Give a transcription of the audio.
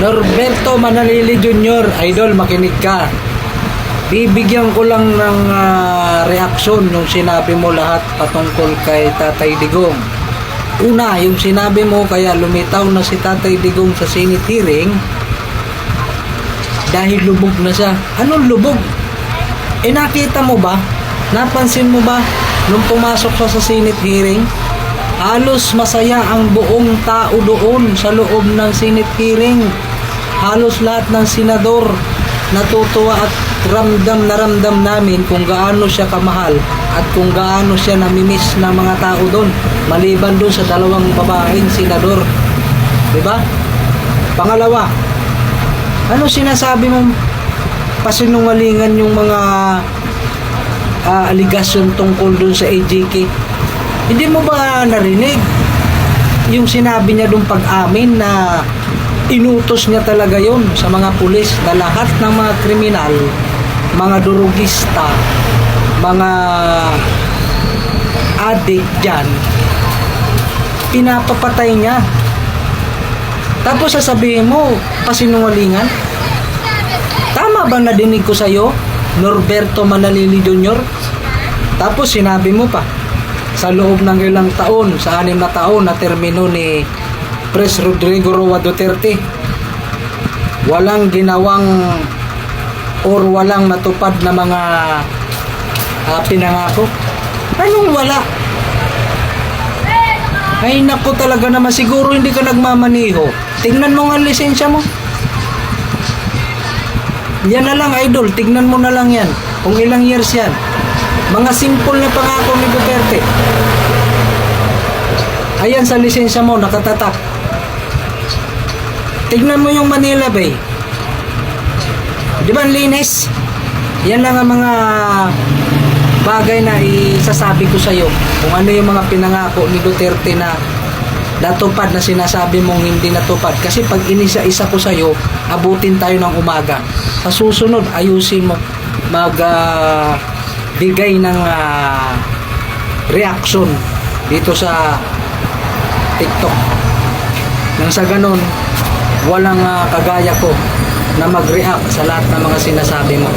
Norberto Manalili Jr., idol, makinig ka. Bibigyan ko lang ng reaksyon yung sinabi mo lahat patungkol kay Tatay Digong. Una, yung sinabi mo kaya lumitaw na si Tatay Digong sa Senate hearing dahil lubog na siya. Anong lubog? Nakita mo ba? Napansin mo ba nung pumasok siya sa Senate hearing? Halos masaya ang buong tao doon sa loob ng Senate hearing. Halos lahat ng senador natutuwa at ramdam na ramdam namin kung gaano siya kamahal at kung gaano siya namimiss ng mga tao doon, maliban doon sa dalawang babaeng senador. Diba? Pangalawa, ano sinasabi mong pasinungalingan yung mga aligasyon tungkol doon sa AJK? Hindi mo ba narinig yung sinabi niya doon pag-amin na inutos niya talaga yon sa mga pulis na lahat ng mga kriminal, mga durugista, mga addict dyan, pinapapatay niya. Tapos sasabihin mo, pasinungalingan? Tama bang nadinig ko sa'yo, Norberto Manalili Jr.? Tapos sinabi mo pa, sa loob ng ilang taon, sa 6 na taon na termino ni Pres Rodrigo Roa Duterte, walang ginawang or walang natupad na mga pinangako. Anong wala? Ay naku, talaga naman, siguro hindi ka nagmamaniho. Tingnan mo nga ang lisensya mo. Yan na lang, idol, tignan mo na lang yan kung ilang years yan. Mga simple na pangako ni Duterte. Ayan sa lisensya mo, nakatatak. Tignan mo yung Manila Bay. Di ba ang linis? Yan lang ang mga bagay na isasabi ko sa'yo. Kung ano yung mga pinangako ni Duterte na natupad na sinasabi mong hindi natupad. Kasi pag inisa-isa ko sa'yo, abutin tayo ng umaga. Sa susunod, ayusin mo. Bigay ng reaction dito sa TikTok. Nang sa ganun, walang kagaya ko na mag-react sa lahat ng mga sinasabi mo.